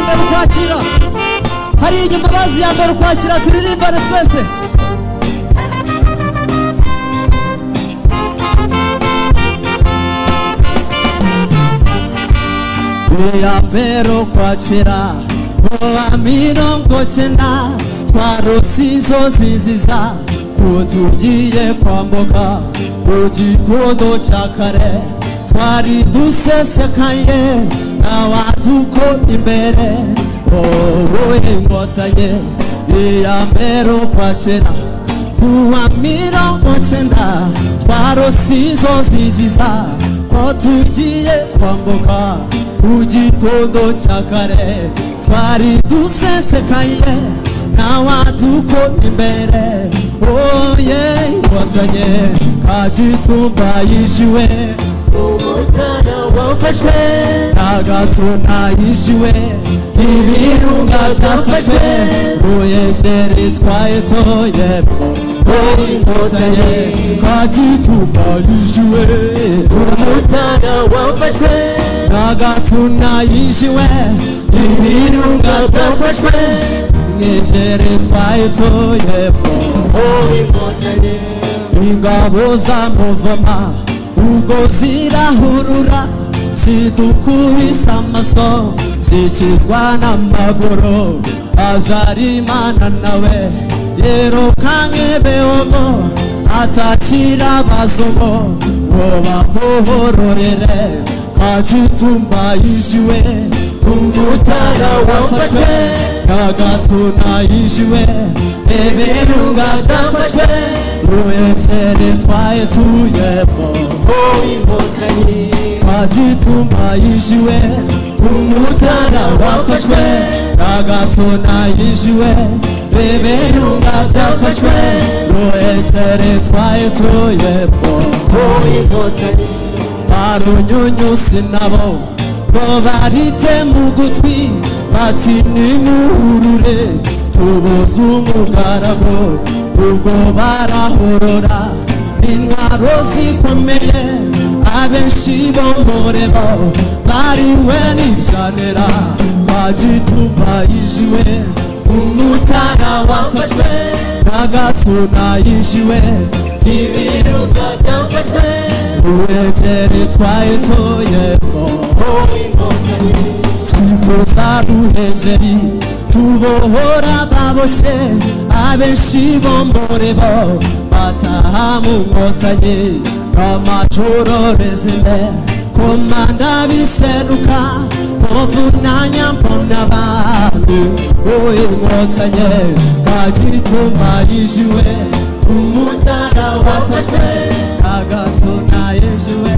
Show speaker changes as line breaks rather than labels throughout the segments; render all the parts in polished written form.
mbere ukwakira hari inyuma bazi ya mbere ukwakira turirimbane twese ya mbere ukwakira wa mirongo cyenda twarose inzozi nziza ko tugiye kwambuka mu gitondo cya kare twari dusesekaye n'abaduko imbere wowe inkotanyi iya mbere ukwakira uwa mirongo cyenda twarose inzozi nziza ko tugiye kwambuka mu gitondo cya kare twari dusesekaye n'abaduko imbere oye inkotanyi Kagitumba yishiwe umutana wafashwe n'agatuna yishiwe ibirunga byafashwe uyegere twayetoye oye inkotanyi Kagitumba yishiwe umutana wafashwe n'agatuna yishiwe ibirunga byafashwe uyegere twayetoye oye inkotanyi ingabo za muvoma ubwo zirahurura zidukubisa amaso zikizwa n'amaguru Habyarimana nawe yerukanwe Behogo atakira abazungu ngo bamuhororere Kagitumba yishiwe umutara wafashwe n'agatuna yishiwe ibirunga byafashwe uyegere twayetuyemo inkotanyi Kagitumba yishiwe umutara wafashwe n'agatuna yishiwe ibirunga byafashwe uyegere twayetuyemo inkotanyi barunyunyusi nabo bo barite mu gutwi bati nimuhurure tubuze umugarago ubwo barahorora intwaro zikomeye abenshi bo murebo bariwe n'ibyanera Kagitumba yishiwe umutara wafashwe n'agatuna yishiwe ibirunga byafashwe uyegere twayetoyemo inkotanyi twimuza ruhengeri tubohora baboshe abenshi bo murebo bataha mu nkotanyi amajoro rezime komanda biseruka bovunanya mbona abandi oye inkotanyi Kagitumba yishiwe umutara wafashwe n'agatuna yishiwe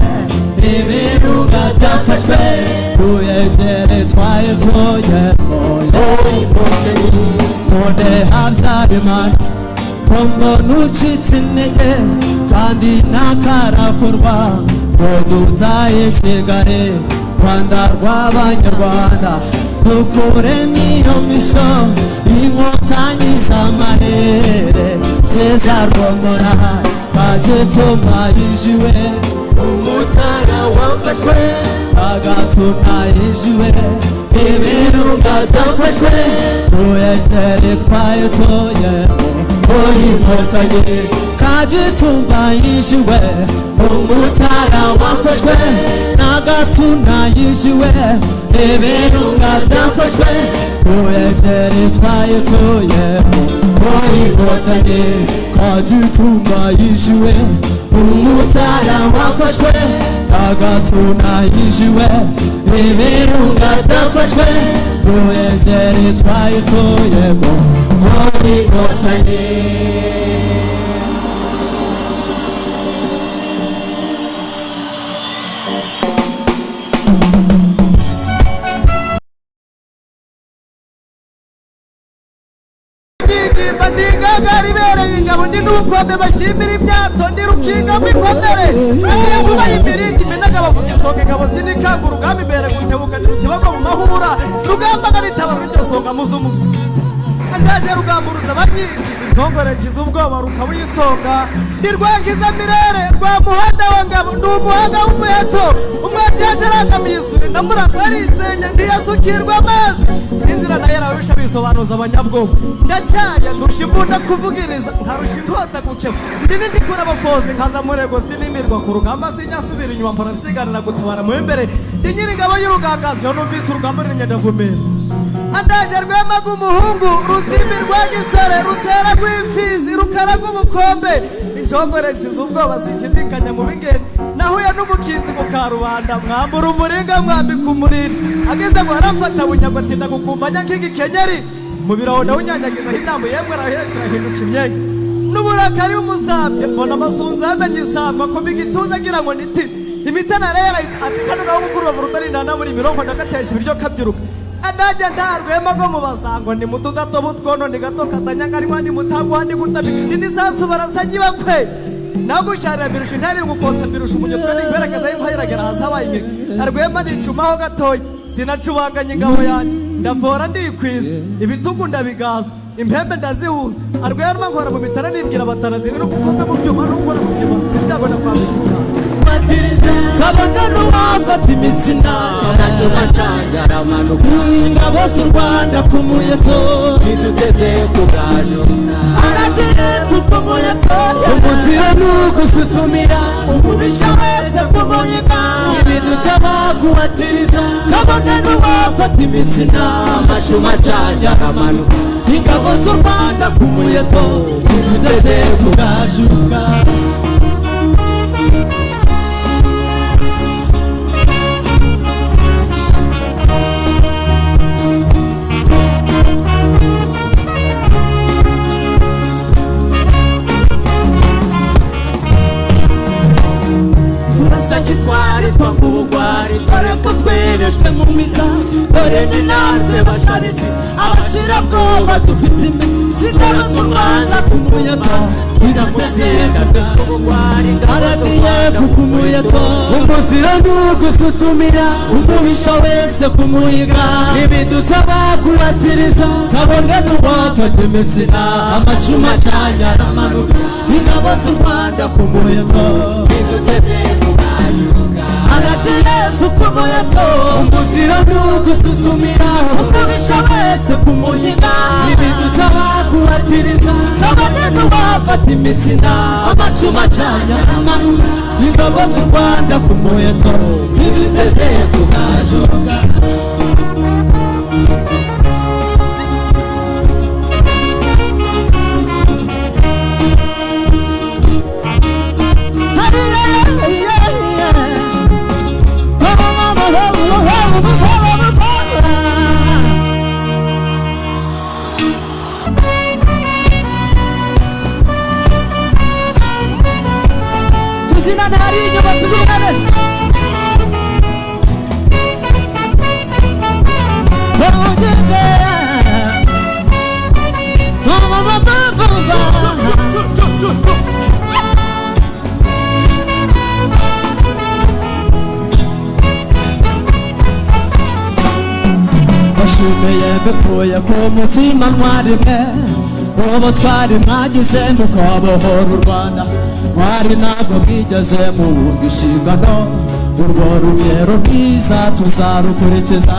ibirunga byafashwe uyegere twayetoyemo inkotanyi none Habyarimana ko mbona ucitse intege kandi ntakarakorwa ngo dutahe Kigali Rwanda rw'abanyarwanda dukuremo iyo misho inkotanyi z'amarere zizarwomora Kagitumba yishiwe umutara wafashwe n'agatuna yishiwe ibirunga byafashwe uyegere twayetoyemo inkotanyi Kagitumba yishiwe umutara wafashwe n'agatuna yishiwe ibirunga byafashwe uyegere twayetoyemo inkotanyi Kagitumba yishiwe umutara wafashwe n'agatuna yishiwe ibirunga byafashwe uyegere twayetoyemo inkotanyi
ribereye ingabo ndi n'ubukombe bashimira imyato ndi rukinga rw'inkomere agiye kuba imirindi imenaga bavuga isonga ingabo zinikanga urugamba imbere gutebuka ntirukibago mu mahura rugamba naritabara rujya songa muzumu ndaje rugamburuza abanyi ntongorekiza ubwoba rukaba uyisonga ndi rwangiza mirere rwa muhanda wa ngabo ndi umuhanda w'umuheto umwati yajarangamiye isuri ndamurasa yarisenya ndi yasugi ndasukirwa amazi inzira nayo arabisha bisobanuza abanyabwoba ndacyaya ndusha imbunda kuvugiriza nkarusha inkota gukeba ndi n'indikura abafozi nkaza murego sinimirwa ku rugamba sinyasubira inyuma mpora nsigarira gutabara mu imbere ndi nyir'ingabo y'urugangazi yo numvise urugamba ruri nyandavumera andaje rwema rw'umuhungu rusimbi rwa gisore rusera rw'imfizi rukara rw'ubukombe inshongore nsize ubwoba sinshidikanya mu b'ingenzi nahuye n'umukinzi mu karubanda mwambura umuringa mwambika umurinda ageze ngo aramfata bunyago ati ndagukumbanya nk'igikenyeri mu biraho ndawunyanyagizaho inama yemwe arahesha ahinduka imyenge n'uburakari bw'umusabye mbona amasunzu yamenye isamba akoma igituza agira ngo niti imitana rero ati kano naho mukuru urutarinda muri mirongo ndagatesha ibiryo kabyiruka anajya ntarwema rwo mu basango ni muto gato butwono ni gato katanyangariwa ni mutagwa ni gutabika indi sasu barasanyi bakwe nagusharira mirusha intari gukotsa mirusha umunyotwe n'imberekeza y'imphayiragera hazabaye imirimo arwema nicumaho gatoya sinacubanganya ingabo yanjye ndavora ndikwiza ibitugu ndabigaza impembe ndazihuza arwema nkora mu bitara nibwira abatanazi rero gukozwe mu byuma n'ukora mu byuma ibyago nakwambika
kabona n'uwafata imitsina
amacuma acanjara amanuka
ingabo z'u Rwanda ku muheto
ntiduteze ku gaju
aradirefu ku muheto
umuzira nuko ususumira
umubisha wese ku muhiga
ibidusaba kuhatiriza
kabona n'uwafata imitsina
amacuma acanjara amanuka
ingabo z'u Rwanda ku muheto
ntiduteze ku gaju gitwari twakubugwari
dore ko twerejwe mu mita dore ni natwe basharizi abashira bwoba dufite ingabo z'u Rwanda ku muheto
biramutsinda ubugwari
aradiyefu ku muheto
umuzira nuko ususumira
umubisha wese ku muhiga
ibidusaba kuhatiriza
kabone n'uwafata imitsina amacuma acanyara amanuka ingabo z'u Rwanda ku muheto
ntiduteze ku gaju
aradiyefu ku muheto
umuzira nuko ususumira
umubisha wese ku muhiga
ibidusaba kuhatiriza
kabone n'uwafata imitsina amacuma acanyara amanuka ingabo z'u Rwanda ku muheto
ntiduteze ku gaju
tuzinane hari inyuma tuzinane bashimeye bipfuye ku mutima mwarimwe ubu twari mwagize mukabohora u Rwanda mwari ntabwo bwigeze mubumva inshingano urwo rugero rwiza tuzarukurikiza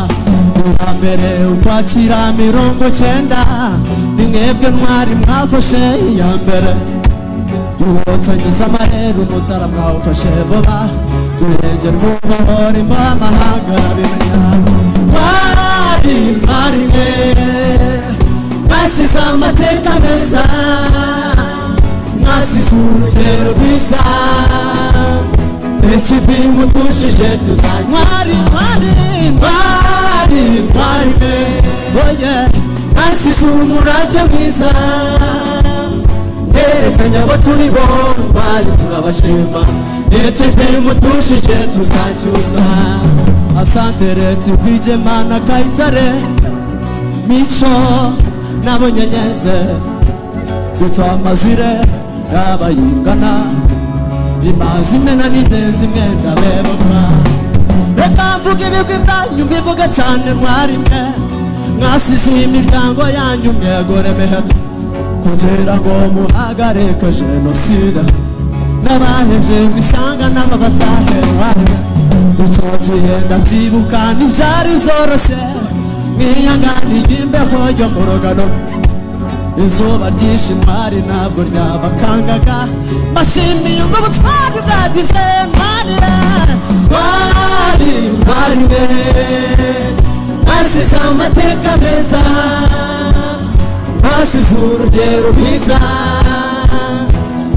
uwa mbere ukwakira 90 ni mwebwe mwari mwafashe iya mbere uhotanyiza amarere umutara mwawufashe vuba urengera umuhora imamahanga arabimenya mwari mwe mwasize amateka meza mwasize urugero rwiza benshi bimutushije tuzajya mwari mwe mwasize umurage mwiza yerekanye abo turi bo bari turabashima ndetse bimutushije tuzacyusa asante leta Rwigema Kayitare Mico nabo Nyenyeze gutwa amazire y'abayingana imanzi imena n'ingenzi mwenda bebona reka mvuga ibigwi byanyu mbivuga cyane mwari mwe mwasize imiryango yanyu mwegore meheto kugira ngo muhagarike jenoside n'abahejejwe ishyanga n'ababatahe mwari icyo gihe ndabyibuka ntibyari byoroshye mwihanganiye imbeho yo mu rugano izuba ryinshi ntwari ntabwo ryabakangaga mbashimiye ubwo butwari bwagize ntwarire ntwari ntwarire nasize amateka meza nasize urugero rwiza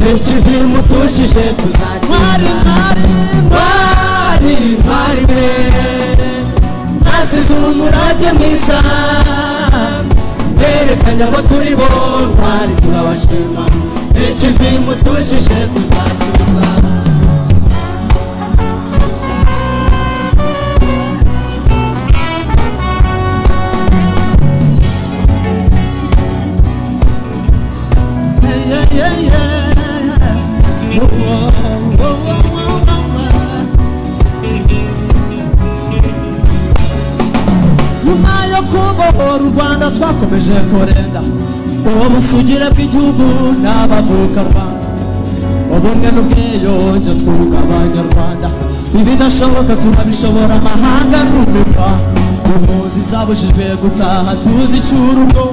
benshi bimutushije tuzagira ntwari ntwarire nasize umurage mwiza berekanye abo turi bo ntwari turabashima benshi bimutushije tuzacyusa nyuma yo kubohora u Rwanda twakomeje kurenda ubusugire bw'igihugu n'abavuka Rwanda ubumwe n'ubwiyunge twunga abanyarwanda ibidashoboka turabishobora amahanga rumirwa impunzi zabujijwe gutaha tuzicyura ubwo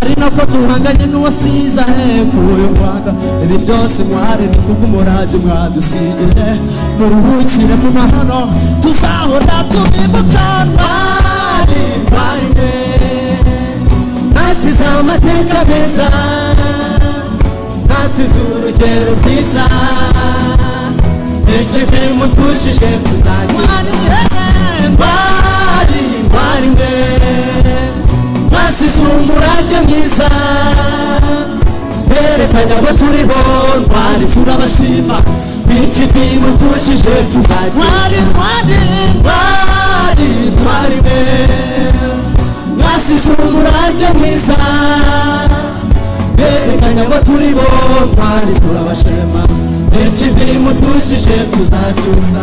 ari nako tuhanganye n'uwasize ahekuye u Rwanda ibi byose mwari ni kubw'umurage mwadusigiye muruhukire mu mahoro tuzahora tubibuka ntwari ntwarire nasize amateka meza nasize urugero rwiza benshi bimutushije tuzagira ntwari ntwarire nasize umurage mwiza berekanye abo turi bo ntwari turabashima benshi bimutushije tuzagira ntwari ntwarire nasize umurage mwiza berekanye abo turi bo ntwari turabashima benshi bimutushije tuzacyusa